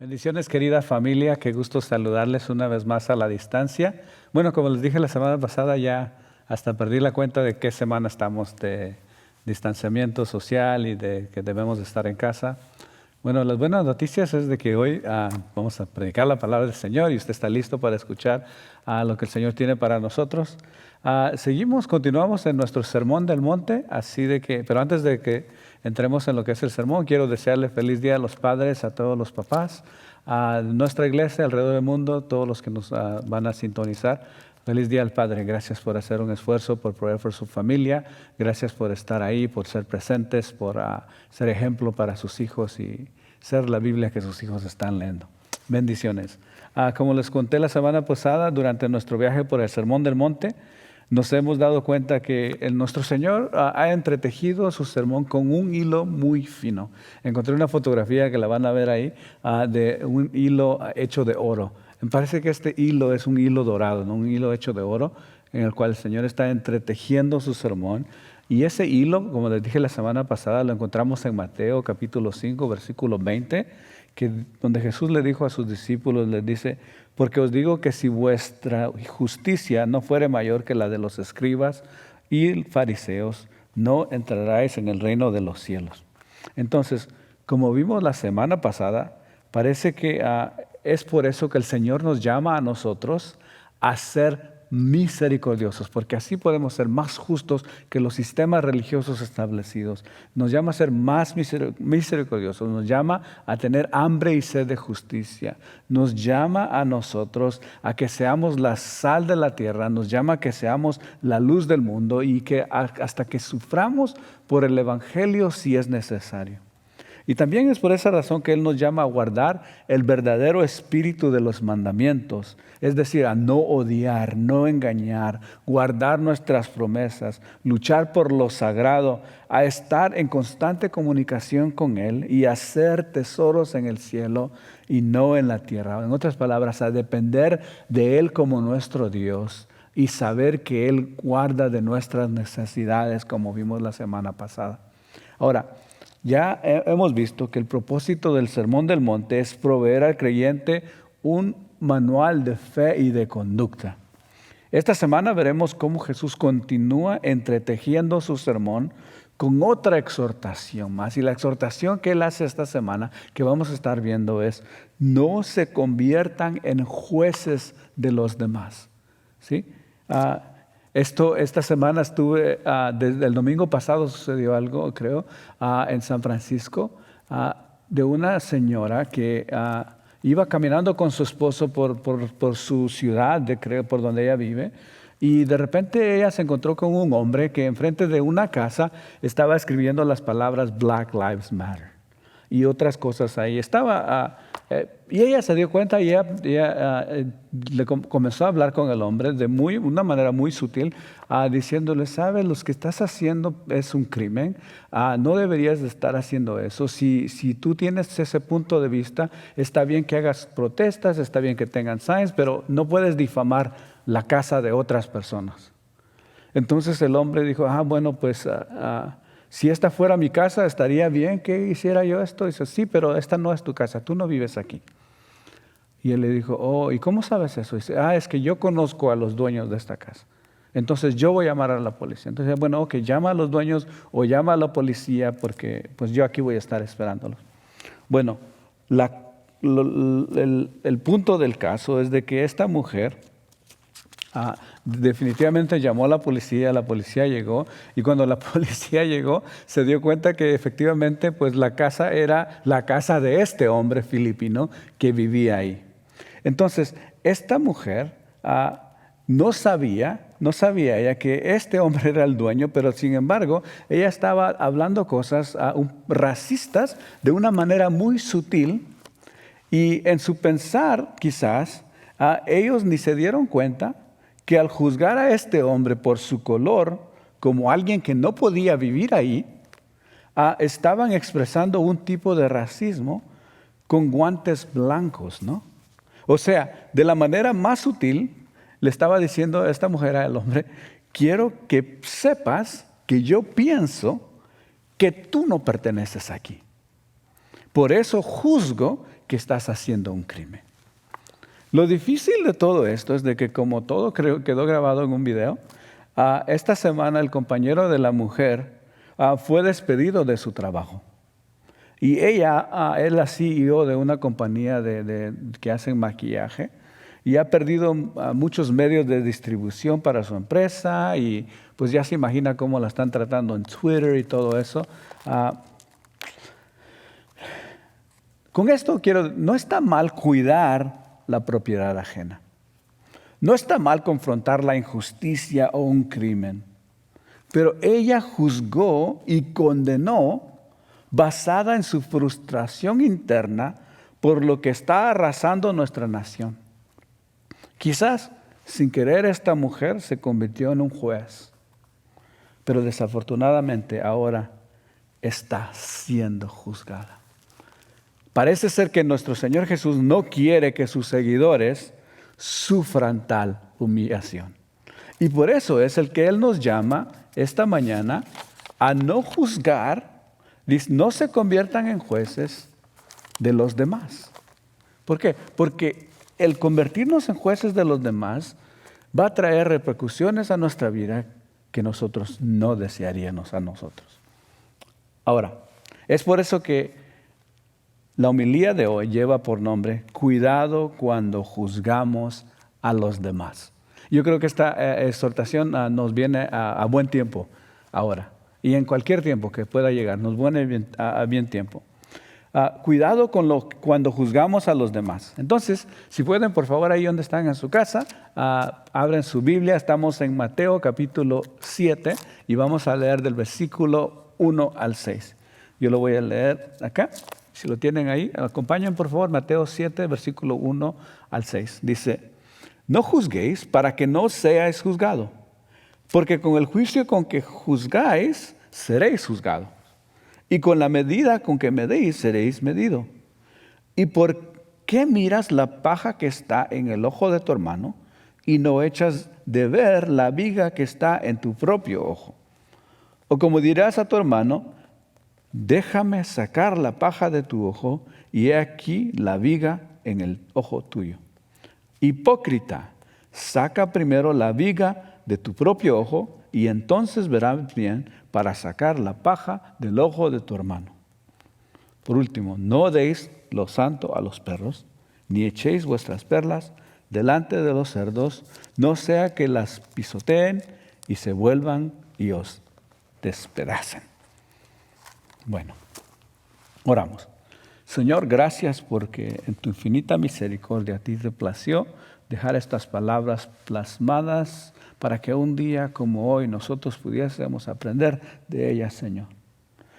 Bendiciones, querida familia, qué gusto saludarles una vez más a la distancia. Bueno, como les dije la semana pasada, ya hasta perdí la cuenta de qué semana estamos de distanciamiento social y de que debemos de estar en casa. Bueno, las buenas noticias es de que hoy vamos a predicar la palabra del Señor y usted está listo para escuchar lo que el Señor tiene para nosotros. Continuamos en nuestro Sermón del Monte, pero antes de que entremos en lo que es el sermón, quiero desearle feliz día a los padres, a todos los papás, a nuestra iglesia alrededor del mundo, todos los que nos van a sintonizar. Feliz día al Padre, gracias por hacer un esfuerzo, por proveer por su familia, gracias por estar ahí, por ser presentes, por ser ejemplo para sus hijos y ser la Biblia que sus hijos están leyendo. Bendiciones. Como les conté la semana pasada, durante nuestro viaje por el Sermón del Monte, nos hemos dado cuenta que nuestro Señor ha entretejido su sermón con un hilo muy fino. Encontré una fotografía que la van a ver ahí de un hilo hecho de oro. Me parece que este hilo es un hilo dorado, ¿no? Un hilo hecho de oro en el cual el Señor está entretejiendo su sermón. Y ese hilo, como les dije la semana pasada, lo encontramos en Mateo capítulo 5, versículo 20, donde Jesús le dijo a sus discípulos, les dice: porque os digo que si vuestra justicia no fuere mayor que la de los escribas y fariseos, no entraréis en el reino de los cielos. Entonces, como vimos la semana pasada, parece que es por eso que el Señor nos llama a nosotros a ser misericordiosos, porque así podemos ser más justos que los sistemas religiosos establecidos. Nos llama a ser más misericordiosos, nos llama a tener hambre y sed de justicia, nos llama a nosotros a que seamos la sal de la tierra, nos llama a que seamos la luz del mundo y que hasta que suframos por el Evangelio si es necesario. Y también es por esa razón que Él nos llama a guardar el verdadero espíritu de los mandamientos, es decir, a no odiar, no engañar, guardar nuestras promesas, luchar por lo sagrado, a estar en constante comunicación con Él y hacer tesoros en el cielo y no en la tierra. En otras palabras, a depender de Él como nuestro Dios y saber que Él guarda de nuestras necesidades, como vimos la semana pasada. Ahora, ya hemos visto que el propósito del Sermón del Monte es proveer al creyente un manual de fe y de conducta. Esta semana veremos cómo Jesús continúa entretejiendo su sermón con otra exhortación más. Y la exhortación que Él hace esta semana, que vamos a estar viendo, es: no se conviertan en jueces de los demás. ¿Sí? Esta semana estuve, desde el domingo pasado sucedió algo, creo, en San Francisco, de una señora que iba caminando con su esposo por su ciudad, creo, por donde ella vive, y de repente ella se encontró con un hombre que enfrente de una casa estaba escribiendo las palabras Black Lives Matter y otras cosas ahí. Y ella se dio cuenta y ella comenzó a hablar con el hombre de una manera muy sutil, diciéndole: ¿sabes? Lo que estás haciendo es un crimen, no deberías de estar haciendo eso. Si tú tienes ese punto de vista, está bien que hagas protestas, está bien que tengan signs, pero no puedes difamar la casa de otras personas. Entonces el hombre dijo: bueno, pues si esta fuera mi casa, estaría bien que hiciera yo esto. Dice: sí, pero esta no es tu casa, tú no vives aquí. Y él le dijo: ¿y cómo sabes eso? Dice: es que yo conozco a los dueños de esta casa. Entonces yo voy a llamar a la policía. Entonces, bueno, ok, llama a los dueños o llama a la policía, porque pues yo aquí voy a estar esperándolos. Bueno, el punto del caso es de que esta mujer definitivamente llamó a la policía llegó, y cuando la policía llegó se dio cuenta que efectivamente pues la casa era la casa de este hombre filipino que vivía ahí. Entonces esta mujer no sabía ella que este hombre era el dueño, pero sin embargo ella estaba hablando cosas racistas de una manera muy sutil, y en su pensar quizás ellos ni se dieron cuenta que al juzgar a este hombre por su color como alguien que no podía vivir ahí, estaban expresando un tipo de racismo con guantes blancos, ¿no? O sea, de la manera más sutil, le estaba diciendo a esta mujer al hombre: quiero que sepas que yo pienso que tú no perteneces aquí. Por eso juzgo que estás haciendo un crimen. Lo difícil de todo esto es de que como todo quedó grabado en un video, esta semana el compañero de la mujer fue despedido de su trabajo. Y ella es la CEO de una compañía que hacen maquillaje y ha perdido muchos medios de distribución para su empresa y pues ya se imagina cómo la están tratando en Twitter y todo eso. Con esto no está mal cuidar la propiedad ajena. No está mal confrontar la injusticia o un crimen. Pero ella juzgó y condenó basada en su frustración interna por lo que está arrasando nuestra nación. Quizás sin querer esta mujer se convirtió en un juez, pero desafortunadamente ahora está siendo juzgada. Parece ser que nuestro Señor Jesús no quiere que sus seguidores sufran tal humillación. Y por eso es el que Él nos llama esta mañana a no juzgar. No se conviertan en jueces de los demás. ¿Por qué? Porque el convertirnos en jueces de los demás va a traer repercusiones a nuestra vida que nosotros no desearíamos a nosotros. Ahora, es por eso que la homilía de hoy lleva por nombre Cuidado cuando juzgamos a los demás. Yo creo que esta exhortación nos viene a buen tiempo ahora. Y en cualquier tiempo que pueda llegar, nos viene a bien tiempo. Cuidado cuando juzgamos a los demás. Entonces, si pueden, por favor, ahí donde están en su casa, abren su Biblia. Estamos en Mateo capítulo 7 y vamos a leer del versículo 1 al 6. Yo lo voy a leer acá. Si lo tienen ahí, acompañen por favor, Mateo 7, versículo 1 al 6. Dice, no juzguéis para que no seáis juzgados. Porque con el juicio con que juzgáis, seréis juzgados. Y con la medida con que medéis, seréis medidos. ¿Y por qué miras la paja que está en el ojo de tu hermano y no echas de ver la viga que está en tu propio ojo? O como dirás a tu hermano, déjame sacar la paja de tu ojo y he aquí la viga en el ojo tuyo. Hipócrita, saca primero la viga de tu propio ojo, y entonces verás bien para sacar la paja del ojo de tu hermano. Por último, no deis lo santo a los perros, ni echéis vuestras perlas delante de los cerdos, no sea que las pisoteen y se vuelvan y os despedacen. Bueno, oramos. Señor, gracias porque en tu infinita misericordia a ti te plació dejar estas palabras plasmadas para que un día como hoy nosotros pudiésemos aprender de ellas, Señor.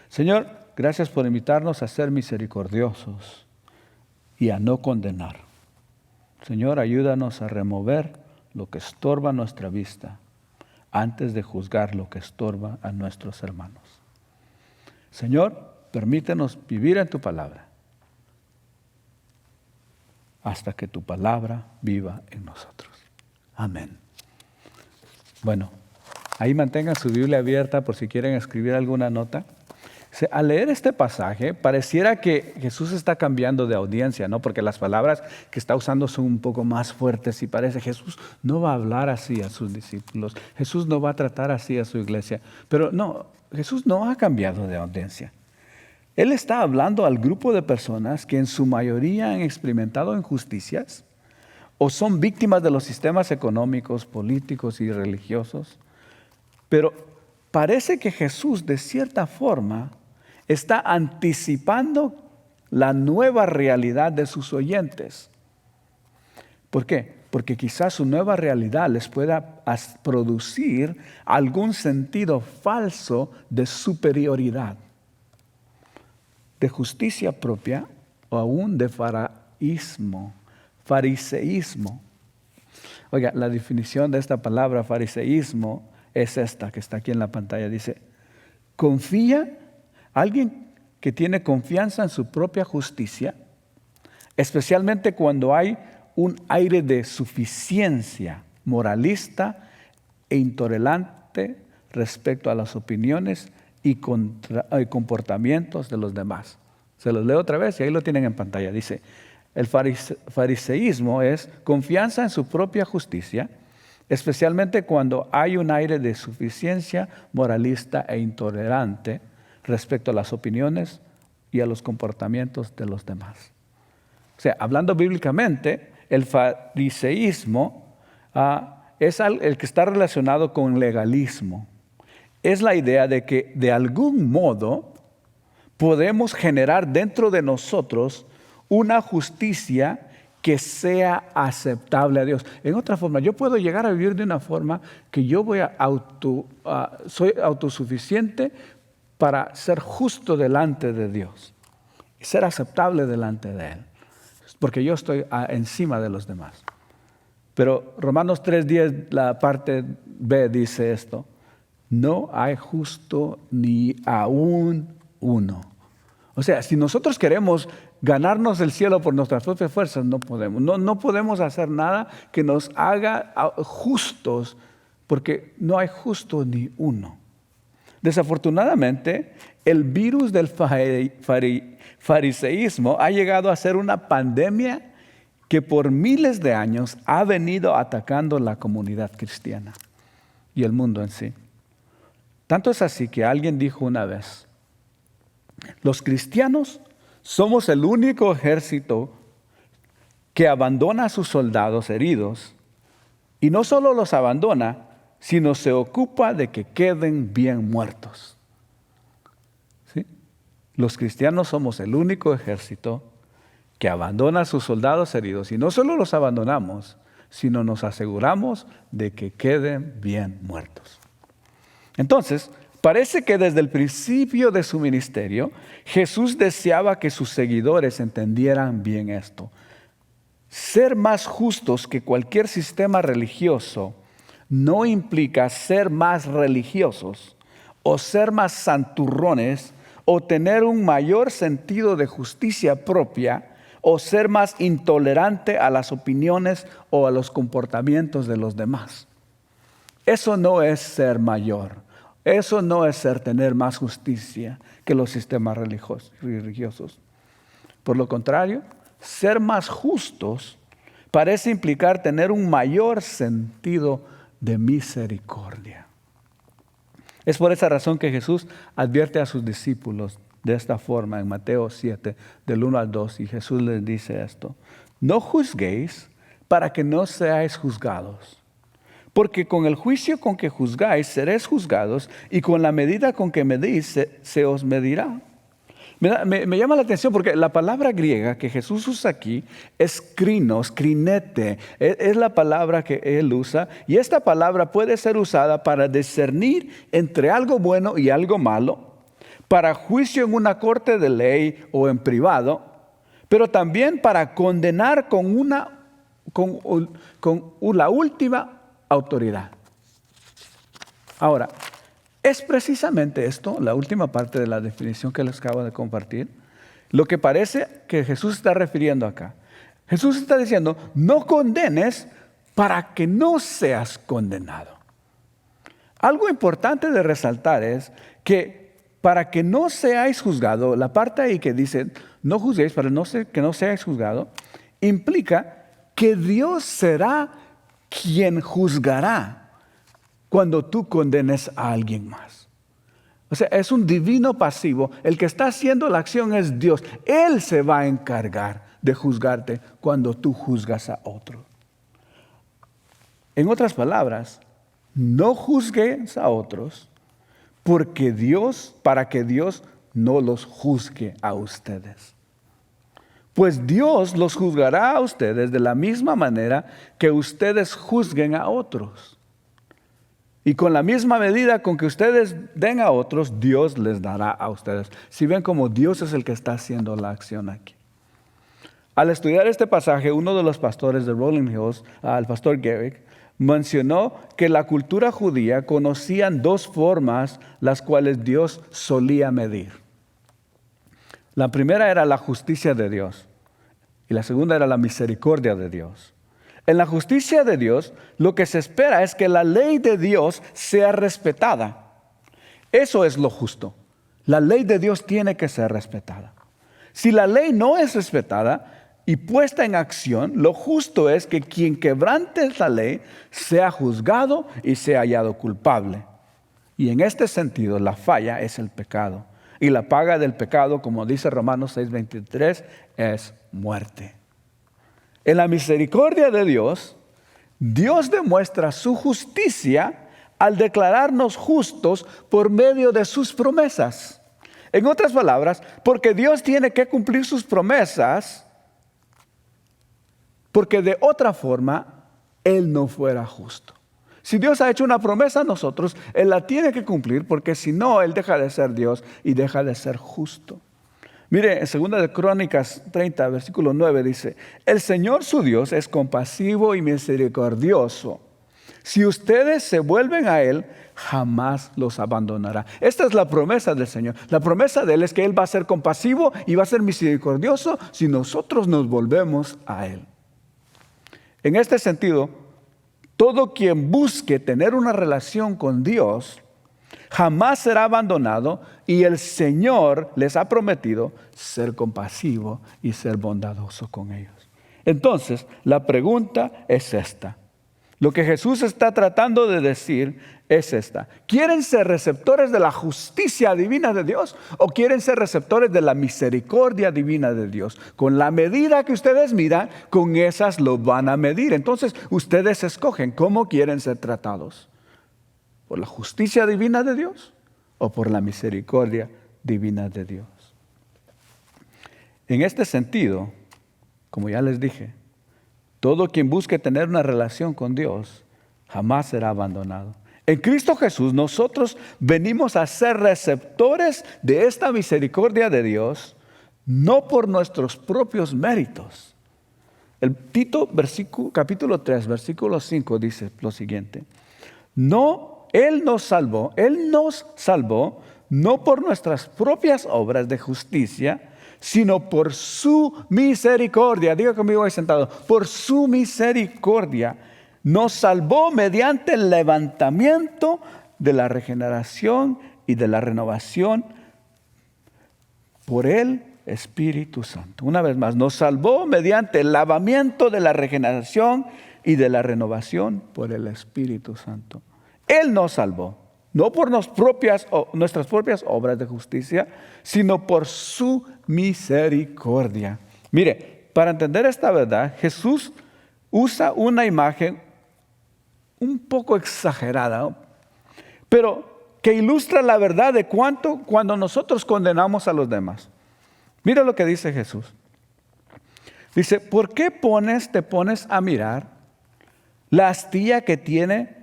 Señor, gracias por invitarnos a ser misericordiosos y a no condenar. Señor, ayúdanos a remover lo que estorba nuestra vista antes de juzgar lo que estorba a nuestros hermanos. Señor, permítenos vivir en tu palabra hasta que tu palabra viva en nosotros. Amén. Bueno, ahí mantengan su Biblia abierta por si quieren escribir alguna nota. Al leer este pasaje, pareciera que Jesús está cambiando de audiencia, ¿no? Porque las palabras que está usando son un poco más fuertes y parece que Jesús no va a hablar así a sus discípulos. Jesús no va a tratar así a su iglesia. Pero no, Jesús no ha cambiado de audiencia. Él está hablando al grupo de personas que en su mayoría han experimentado injusticias o son víctimas de los sistemas económicos, políticos y religiosos. Pero parece que Jesús, de cierta forma, está anticipando la nueva realidad de sus oyentes. ¿Por qué? Porque quizás su nueva realidad les pueda producir algún sentido falso de superioridad, de justicia propia o aún de fariseísmo. Oiga, la definición de esta palabra fariseísmo es esta que está aquí en la pantalla. Dice, alguien que tiene confianza en su propia justicia, especialmente cuando hay un aire de suficiencia moralista e intolerante respecto a las opiniones y comportamientos de los demás. Se los leo otra vez y ahí lo tienen en pantalla. Dice, el fariseísmo es confianza en su propia justicia, especialmente cuando hay un aire de suficiencia moralista e intolerante respecto a las opiniones y a los comportamientos de los demás. O sea, hablando bíblicamente, el fariseísmo es el que está relacionado con legalismo. Es la idea de que de algún modo podemos generar dentro de nosotros una justicia que sea aceptable a Dios. En otra forma, yo puedo llegar a vivir de una forma que yo soy autosuficiente para ser justo delante de Dios y ser aceptable delante de Él, porque yo estoy encima de los demás. Pero Romanos 3:10, la parte B dice esto: no hay justo ni aún uno. O sea, si nosotros queremos ganarnos el cielo por nuestras propias fuerzas, no podemos. No podemos hacer nada que nos haga justos, porque no hay justo ni uno. Desafortunadamente, el virus del fariseísmo ha llegado a ser una pandemia que por miles de años ha venido atacando la comunidad cristiana y el mundo en sí. Tanto es así que alguien dijo una vez: los cristianos somos el único ejército que abandona a sus soldados heridos, y no solo los abandona, sino se ocupa de que queden bien muertos. ¿Sí? Los cristianos somos el único ejército que abandona a sus soldados heridos, y no solo los abandonamos, sino nos aseguramos de que queden bien muertos. Entonces, parece que desde el principio de su ministerio, Jesús deseaba que sus seguidores entendieran bien esto. Ser más justos que cualquier sistema religioso no implica ser más religiosos o ser más santurrones o tener un mayor sentido de justicia propia o ser más intolerante a las opiniones o a los comportamientos de los demás. Eso no es ser mayor. Eso no es tener más justicia que los sistemas religiosos. Por lo contrario, ser más justos parece implicar tener un mayor sentido de misericordia. Es por esa razón que Jesús advierte a sus discípulos de esta forma en Mateo 7, del 1 al 2, y Jesús les dice esto: no juzguéis para que no seáis juzgados. Porque con el juicio con que juzgáis seréis juzgados, y con la medida con que medís se os medirá. Me llama la atención porque la palabra griega que Jesús usa aquí es krinos, krinete. Es la palabra que Él usa, y esta palabra puede ser usada para discernir entre algo bueno y algo malo, para juicio en una corte de ley o en privado, pero también para condenar con la última autoridad. Ahora, es precisamente esto, la última parte de la definición que les acabo de compartir, lo que parece que Jesús está refiriendo acá. Jesús está diciendo: no condenes para que no seas condenado. Algo importante de resaltar es que para que no seáis juzgados, la parte ahí que dice no juzguéis para que no seáis juzgados, implica que Dios será quien juzgará cuando tú condenes a alguien más. O sea, es un divino pasivo. El que está haciendo la acción es Dios. Él se va a encargar de juzgarte cuando tú juzgas a otro. En otras palabras, no juzgues a otros para que Dios no los juzgue a ustedes. Pues Dios los juzgará a ustedes de la misma manera que ustedes juzguen a otros. Y con la misma medida con que ustedes den a otros, Dios les dará a ustedes. Si ven cómo Dios es el que está haciendo la acción aquí. Al estudiar este pasaje, uno de los pastores de Rolling Hills, el pastor Garrick, mencionó que la cultura judía conocían dos formas las cuales Dios solía medir. La primera era la justicia de Dios y la segunda era la misericordia de Dios. En la justicia de Dios, lo que se espera es que la ley de Dios sea respetada. Eso es lo justo. La ley de Dios tiene que ser respetada. Si la ley no es respetada y puesta en acción, lo justo es que quien quebrante la ley sea juzgado y sea hallado culpable. Y en este sentido, la falla es el pecado. Y la paga del pecado, como dice Romanos 6:23, es muerte. En la misericordia de Dios, Dios demuestra su justicia al declararnos justos por medio de sus promesas. En otras palabras, porque Dios tiene que cumplir sus promesas, porque de otra forma Él no fuera justo. Si Dios ha hecho una promesa a nosotros, Él la tiene que cumplir, porque si no, Él deja de ser Dios y deja de ser justo. Mire, en 2 de Crónicas 30, versículo 9 dice: el Señor su Dios es compasivo y misericordioso. Si ustedes se vuelven a Él, jamás los abandonará. Esta es la promesa del Señor. La promesa de Él es que Él va a ser compasivo y va a ser misericordioso si nosotros nos volvemos a Él. En este sentido, todo quien busque tener una relación con Dios jamás será abandonado, y el Señor les ha prometido ser compasivo y ser bondadoso con ellos. Entonces, la pregunta es esta. Lo que Jesús está tratando de decir es esta: ¿quieren ser receptores de la justicia divina de Dios o quieren ser receptores de la misericordia divina de Dios? Con la medida que ustedes midan, con esas lo van a medir. Entonces, ustedes escogen cómo quieren ser tratados: ¿por la justicia divina de Dios o por la misericordia divina de Dios? En este sentido, como ya les dije, todo quien busque tener una relación con Dios jamás será abandonado. En Cristo Jesús nosotros venimos a ser receptores de esta misericordia de Dios, no por nuestros propios méritos. El Tito capítulo 3, versículo 5 dice lo siguiente: Él nos salvó no por nuestras propias obras de justicia, sino por su misericordia. Diga conmigo ahí sentado: por su misericordia nos salvó mediante el levantamiento de la regeneración y de la renovación por el Espíritu Santo. Una vez más, nos salvó mediante el lavamiento de la regeneración y de la renovación por el Espíritu Santo. Él nos salvó, no por nuestras propias obras de justicia, sino por su misericordia. Mire, para entender esta verdad, Jesús usa una imagen un poco exagerada, pero que ilustra la verdad de cuando nosotros condenamos a los demás. Mira lo que dice Jesús. Dice: ¿por qué te pones a mirar la astilla que tiene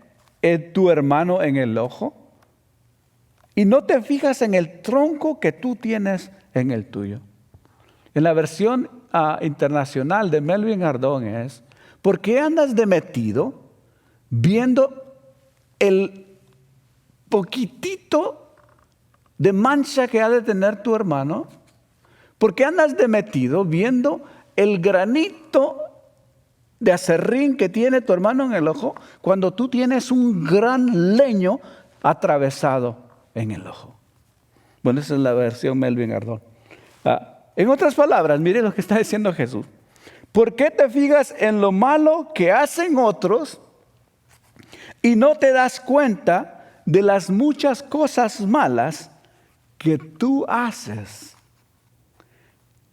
tu hermano en el ojo y no te fijas en el tronco que tú tienes en el tuyo? En la versión internacional de Melvin Ardón es: ¿por qué andas de metido viendo el poquitito de mancha que ha de tener tu hermano? ¿Por qué andas de metido viendo el granito de aserrín que tiene tu hermano en el ojo cuando tú tienes un gran leño atravesado en el ojo? Bueno, esa es la versión Melvin Ardón. En otras palabras, mire lo que está diciendo Jesús: ¿por qué te fijas en lo malo que hacen otros y no te das cuenta de las muchas cosas malas que tú haces?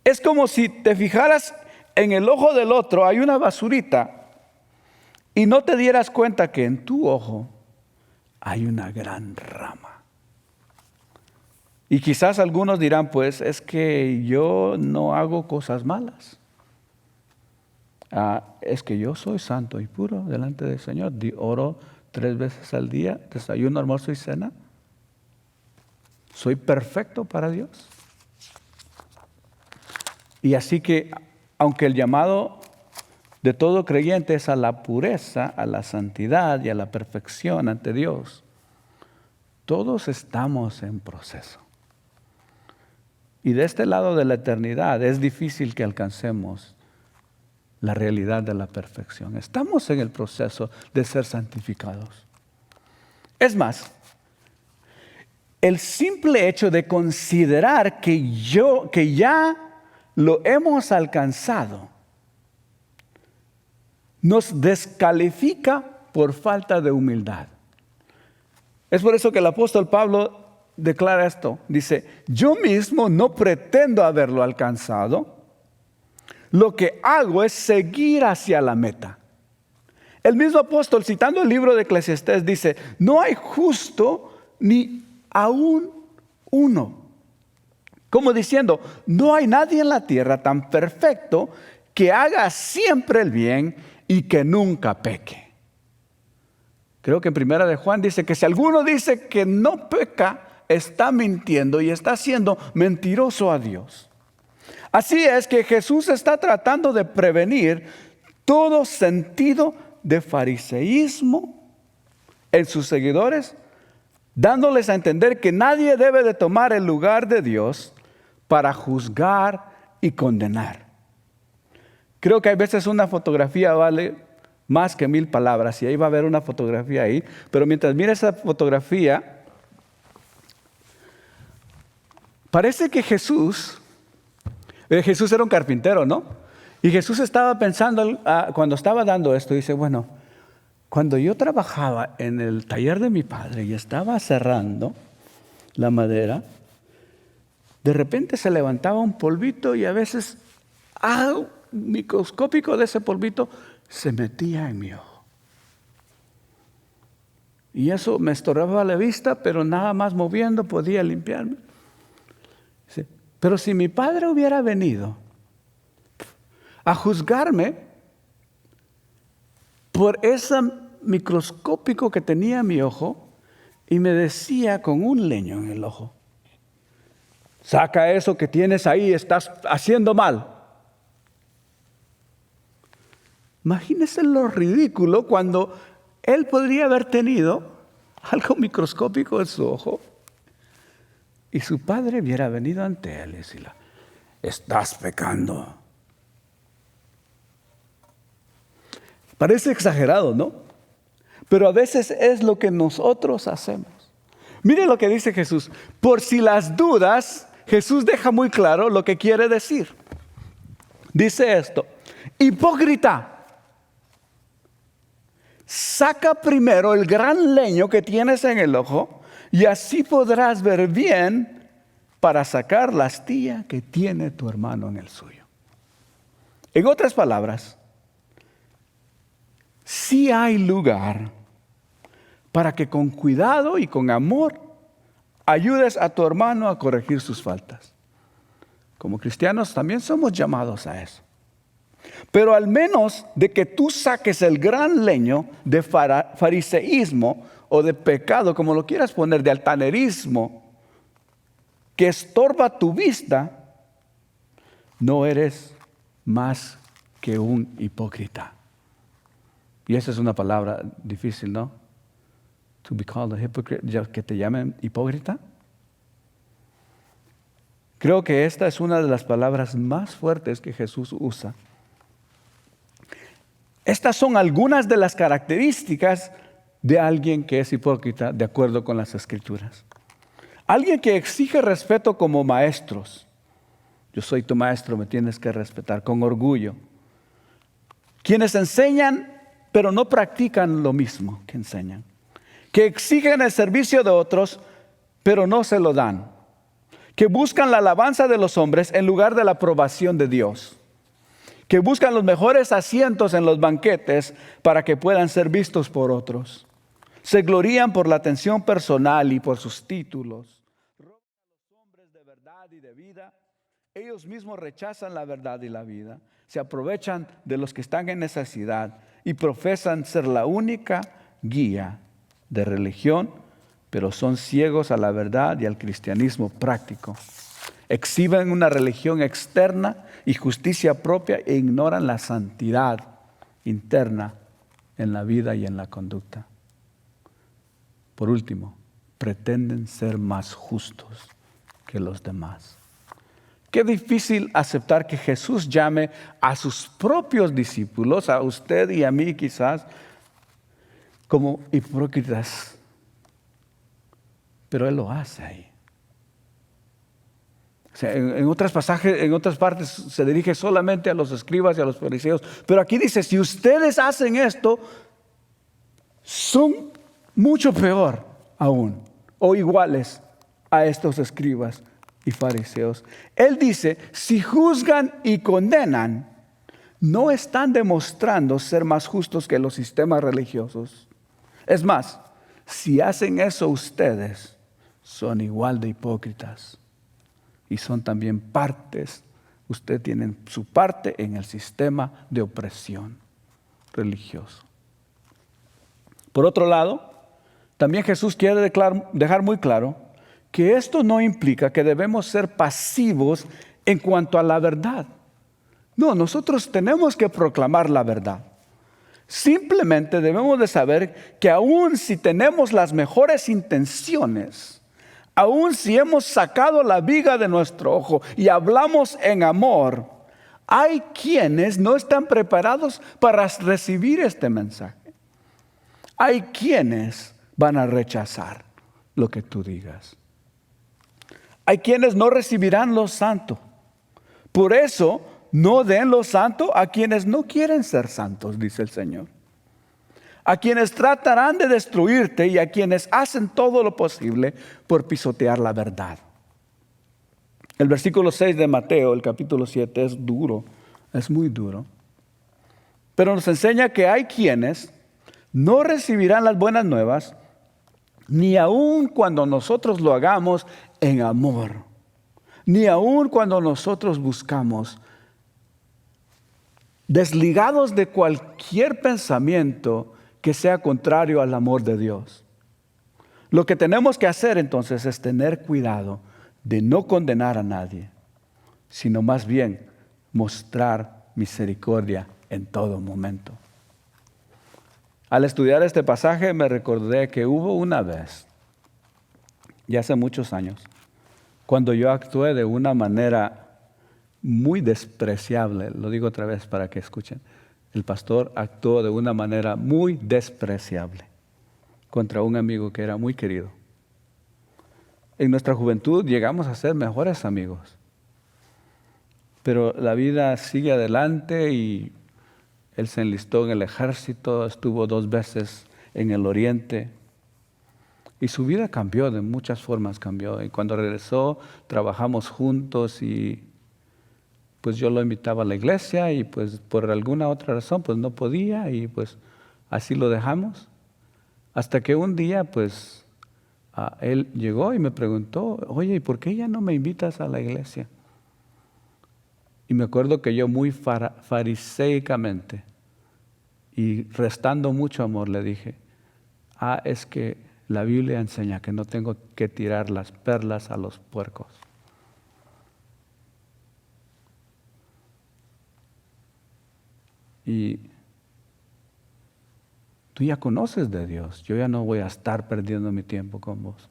Es como si te fijaras en el ojo del otro, hay una basurita, y no te dieras cuenta que en tu ojo hay una gran rama. Y quizás algunos dirán: pues es que yo no hago cosas malas. Es que yo soy santo y puro delante del Señor. Oro 3 veces al día, desayuno, almuerzo y cena. Soy perfecto para Dios. Y así que, aunque el llamado de todo creyente es a la pureza, a la santidad y a la perfección ante Dios, todos estamos en proceso. Y de este lado de la eternidad es difícil que alcancemos la realidad de la perfección. Estamos en el proceso de ser santificados. Es más, el simple hecho de considerar que ya lo hemos alcanzado, nos descalifica por falta de humildad. Es por eso que el apóstol Pablo declara esto. Dice, yo mismo no pretendo haberlo alcanzado. Lo que hago es seguir hacia la meta. El mismo apóstol, citando el libro de Eclesiastés, dice, no hay justo ni aún uno. Como diciendo, no hay nadie en la tierra tan perfecto que haga siempre el bien y que nunca peque. Creo que en Primera de Juan dice que si alguno dice que no peca, está mintiendo y está siendo mentiroso a Dios. Así es que Jesús está tratando de prevenir todo sentido de fariseísmo en sus seguidores, dándoles a entender que nadie debe de tomar el lugar de Dios para juzgar y condenar. Creo que hay veces una fotografía vale más que 1000 palabras, y ahí va a haber una fotografía ahí, pero mientras mira esa fotografía, parece que Jesús era un carpintero, ¿no? Y Jesús estaba pensando, cuando estaba dando esto, dice, bueno, cuando yo trabajaba en el taller de mi padre y estaba cerrando la madera, de repente se levantaba un polvito y a veces algo microscópico de ese polvito se metía en mi ojo. Y eso me estorbaba la vista, pero nada más moviendo podía limpiarme. Dice, pero si mi padre hubiera venido a juzgarme por ese microscópico que tenía mi ojo y me decía con un leño en el ojo, saca eso que tienes ahí, estás haciendo mal. Imagínese lo ridículo cuando él podría haber tenido algo microscópico en su ojo y su padre hubiera venido ante él y decirle, estás pecando. Parece exagerado, ¿no? Pero a veces es lo que nosotros hacemos. Mire lo que dice Jesús. Por si las dudas, Jesús deja muy claro lo que quiere decir. Dice esto, hipócrita, saca primero el gran leño que tienes en el ojo y así podrás ver bien para sacar la astilla que tiene tu hermano en el suyo. En otras palabras, sí hay lugar para que con cuidado y con amor ayudes a tu hermano a corregir sus faltas. Como cristianos también somos llamados a eso. Pero al menos de que tú saques el gran leño de fariseísmo o de pecado, como lo quieras poner, de altanerismo, que estorba tu vista, no eres más que un hipócrita. Y esa es una palabra difícil, ¿no? To be called a hypocrite, que te llamen hipócrita. Creo que esta es una de las palabras más fuertes que Jesús usa. Estas son algunas de las características de alguien que es hipócrita de acuerdo con las Escrituras. Alguien que exige respeto como maestros. Yo soy tu maestro, me tienes que respetar con orgullo. Quienes enseñan, pero no practican lo mismo que enseñan. Que exigen el servicio de otros, pero no se lo dan. Que buscan la alabanza de los hombres en lugar de la aprobación de Dios. Que buscan los mejores asientos en los banquetes para que puedan ser vistos por otros. Se glorían por la atención personal y por sus títulos. Roban a los hombres de verdad y de vida. Ellos mismos rechazan la verdad y la vida. Se aprovechan de los que están en necesidad y profesan ser la única guía de religión, pero son ciegos a la verdad y al cristianismo práctico. Exhiben una religión externa y justicia propia e ignoran la santidad interna en la vida y en la conducta. Por último, pretenden ser más justos que los demás. Qué difícil aceptar que Jesús llame a sus propios discípulos, a usted y a mí quizás, como hipócritas. Pero Él lo hace ahí. O sea, en otros pasajes, en otras partes se dirige solamente a los escribas y a los fariseos. Pero aquí dice, si ustedes hacen esto, son mucho peor aún, o iguales a estos escribas y fariseos. Él dice, si juzgan y condenan, no están demostrando ser más justos que los sistemas religiosos. Es más, si hacen eso ustedes, son igual de hipócritas. Y son también partes, ustedes tienen su parte en el sistema de opresión religioso. Por otro lado, también Jesús quiere dejar muy claro que esto no implica que debemos ser pasivos en cuanto a la verdad. No, nosotros tenemos que proclamar la verdad. Simplemente debemos de saber que aun si tenemos las mejores intenciones, aun si hemos sacado la viga de nuestro ojo y hablamos en amor, hay quienes no están preparados para recibir este mensaje. Hay quienes van a rechazar lo que tú digas. Hay quienes no recibirán lo santo. Por eso, no den lo santo a quienes no quieren ser santos, dice el Señor. A quienes tratarán de destruirte y a quienes hacen todo lo posible por pisotear la verdad. El versículo 6 de Mateo, el capítulo 7, es duro, es muy duro. Pero nos enseña que hay quienes no recibirán las buenas nuevas, ni aun cuando nosotros lo hagamos en amor, ni aun cuando nosotros buscamos, desligados de cualquier pensamiento que sea contrario al amor de Dios. Lo que tenemos que hacer entonces es tener cuidado de no condenar a nadie, sino más bien mostrar misericordia en todo momento. Al estudiar este pasaje me recordé que hubo una vez, ya hace muchos años, cuando yo actué de una manera muy despreciable. Lo digo otra vez para que escuchen. El pastor actuó de una manera muy despreciable contra un amigo que era muy querido. En nuestra juventud llegamos a ser mejores amigos, pero la vida sigue adelante y él se enlistó en el ejército, estuvo 2 veces en el oriente y su vida cambió, de muchas formas cambió. Y cuando regresó trabajamos juntos y pues yo lo invitaba a la iglesia y pues por alguna otra razón pues no podía y pues así lo dejamos. Hasta que un día pues él llegó y me preguntó, oye, ¿y por qué ya no me invitas a la iglesia? Y me acuerdo que yo muy fariseicamente y restando mucho amor le dije, es que la Biblia enseña que no tengo que tirar las perlas a los puercos. Y tú ya conoces de Dios, yo ya no voy a estar perdiendo mi tiempo con vos.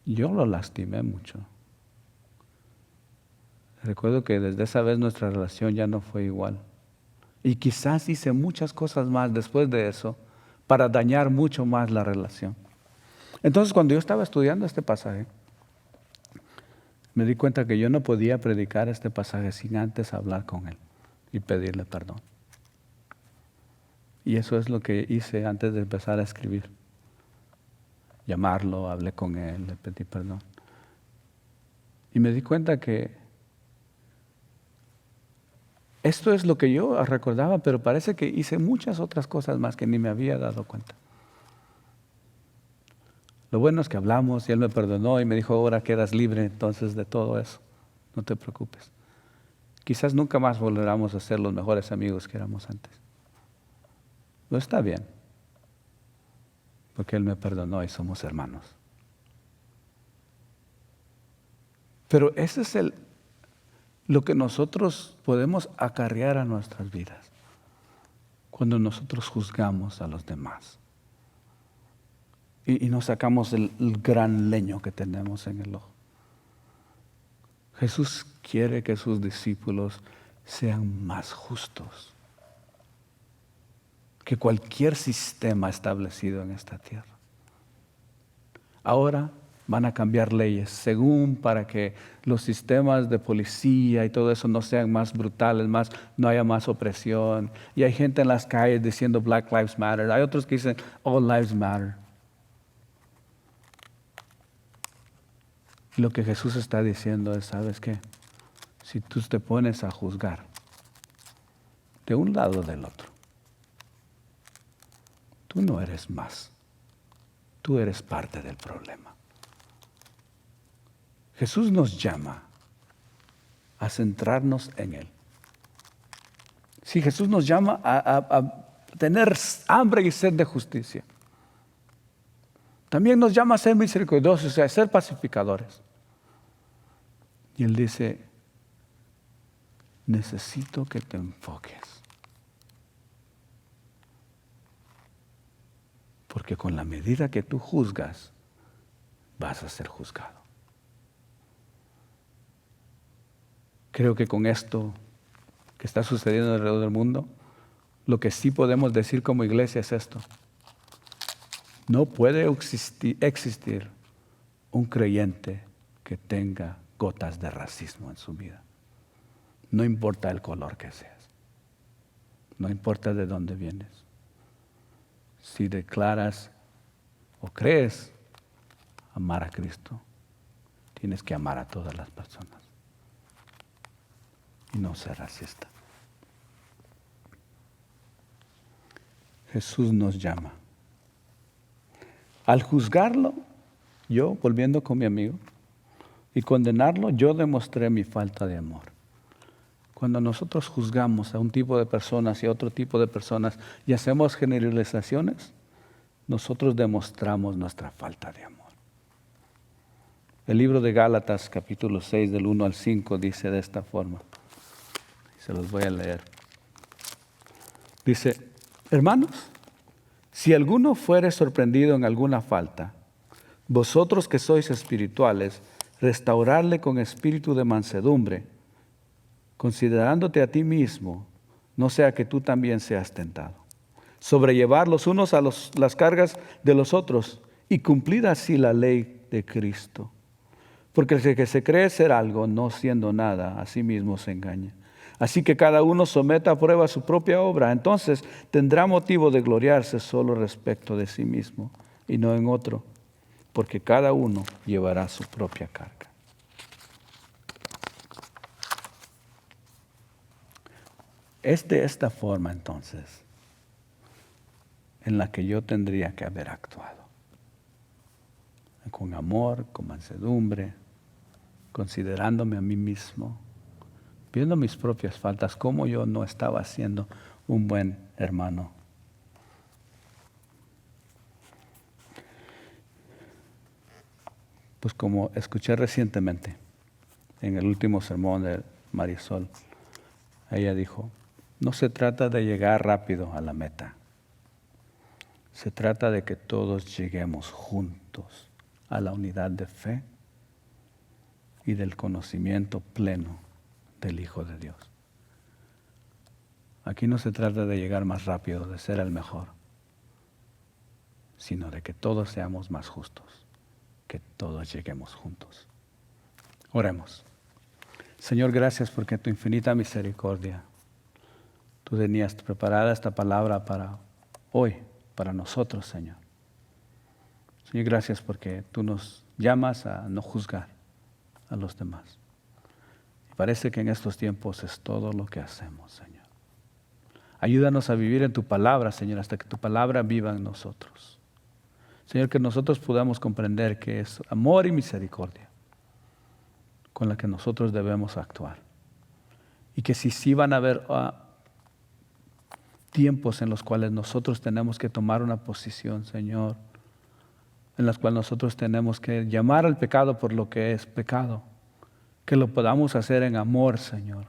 Yo lo lastimé mucho. Recuerdo que desde esa vez nuestra relación ya no fue igual. Y quizás hice muchas cosas más después de eso para dañar mucho más la relación. Entonces, cuando yo estaba estudiando este pasaje, me di cuenta que yo no podía predicar este pasaje sin antes hablar con él y pedirle perdón. Y eso es lo que hice antes de empezar a escribir. Llamarlo, hablé con él, le pedí perdón. Y me di cuenta que esto es lo que yo recordaba, pero parece que hice muchas otras cosas más que ni me había dado cuenta. Lo bueno es que hablamos y él me perdonó y me dijo, ahora quedas libre entonces de todo eso. No te preocupes. Quizás nunca más volveremos a ser los mejores amigos que éramos antes. No está bien, porque él me perdonó y somos hermanos. Pero ese es lo que nosotros podemos acarrear a nuestras vidas cuando nosotros juzgamos a los demás y nos sacamos el gran leño que tenemos en el ojo. Jesús quiere que sus discípulos sean más justos que cualquier sistema establecido en esta tierra. Ahora, van a cambiar leyes según para que los sistemas de policía y todo eso no sean más brutales, no haya más opresión. Y hay gente en las calles diciendo Black Lives Matter. Hay otros que dicen All Lives Matter. Y lo que Jesús está diciendo es, ¿sabes qué? Si tú te pones a juzgar de un lado o del otro, tú no eres más. Tú eres parte del problema. Jesús nos llama a centrarnos en Él. Sí, Jesús nos llama a tener hambre y sed de justicia. También nos llama a ser misericordiosos, a ser pacificadores. Y Él dice, necesito que te enfoques. Porque con la medida que tú juzgas, vas a ser juzgado. Creo que con esto que está sucediendo alrededor del mundo, lo que sí podemos decir como iglesia es esto. No puede existir un creyente que tenga gotas de racismo en su vida. No importa el color que seas. No importa de dónde vienes. Si declaras o crees amar a Cristo, tienes que amar a todas las personas y no ser racista. Jesús nos llama. Al juzgarlo, yo, volviendo con mi amigo, y condenarlo, yo demostré mi falta de amor. Cuando nosotros juzgamos a un tipo de personas y a otro tipo de personas y hacemos generalizaciones, nosotros demostramos nuestra falta de amor. El libro de Gálatas, capítulo 6, del 1 al 5, dice de esta forma. Se los voy a leer. Dice, hermanos, si alguno fuere sorprendido en alguna falta, vosotros que sois espirituales, restaurarle con espíritu de mansedumbre, considerándote a ti mismo, no sea que tú también seas tentado. Sobrellevar los unos a las cargas de los otros y cumplir así la ley de Cristo. Porque el que se cree ser algo, no siendo nada, a sí mismo se engaña. Así que cada uno someta a prueba su propia obra, entonces tendrá motivo de gloriarse solo respecto de sí mismo y no en otro, porque cada uno llevará su propia carga. Es de esta forma entonces en la que yo tendría que haber actuado. Con amor, con mansedumbre, considerándome a mí mismo, viendo mis propias faltas, cómo yo no estaba siendo un buen hermano. Pues como escuché recientemente en el último sermón de Marisol, ella dijo, no se trata de llegar rápido a la meta. Se trata de que todos lleguemos juntos a la unidad de fe y del conocimiento pleno del Hijo de Dios. Aquí no se trata de llegar más rápido, de ser el mejor, sino de que todos seamos más justos, que todos lleguemos juntos. Oremos. Señor, gracias porque tu infinita misericordia, tú tenías preparada esta palabra para hoy, para nosotros, Señor. Señor, gracias porque tú nos llamas a no juzgar a los demás. Y parece que en estos tiempos es todo lo que hacemos, Señor. Ayúdanos a vivir en tu palabra, Señor, hasta que tu palabra viva en nosotros. Señor, que nosotros podamos comprender que es amor y misericordia con la que nosotros debemos actuar. Y que si sí van a haber tiempos en los cuales nosotros tenemos que tomar una posición, Señor, en las cuales nosotros tenemos que llamar al pecado por lo que es pecado, que lo podamos hacer en amor, Señor,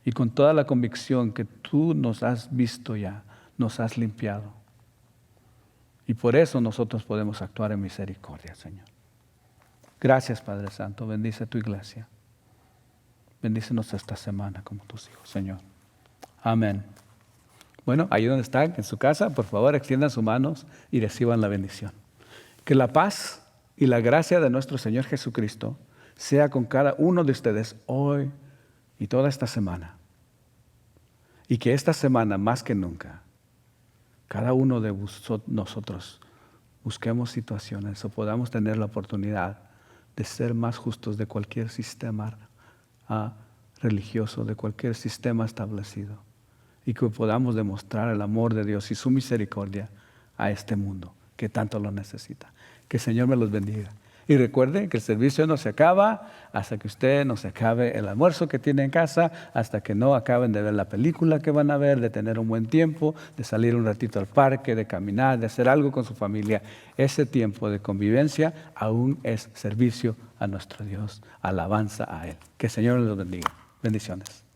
y con toda la convicción que tú nos has visto ya, nos has limpiado. Y por eso nosotros podemos actuar en misericordia, Señor. Gracias, Padre Santo. Bendice tu iglesia. Bendícenos esta semana como tus hijos, Señor. Amén. Bueno, ahí donde están, en su casa, por favor, extiendan sus manos y reciban la bendición. Que la paz y la gracia de nuestro Señor Jesucristo sea con cada uno de ustedes hoy y toda esta semana. Y que esta semana, más que nunca, cada uno de nosotros busquemos situaciones o podamos tener la oportunidad de ser más justos de cualquier sistema religioso, de cualquier sistema establecido. Y que podamos demostrar el amor de Dios y su misericordia a este mundo que tanto lo necesita. Que el Señor me los bendiga. Y recuerde que el servicio no se acaba hasta que usted no se acabe el almuerzo que tiene en casa, hasta que no acaben de ver la película que van a ver, de tener un buen tiempo, de salir un ratito al parque, de caminar, de hacer algo con su familia. Ese tiempo de convivencia aún es servicio a nuestro Dios, alabanza a Él. Que el Señor los bendiga. Bendiciones.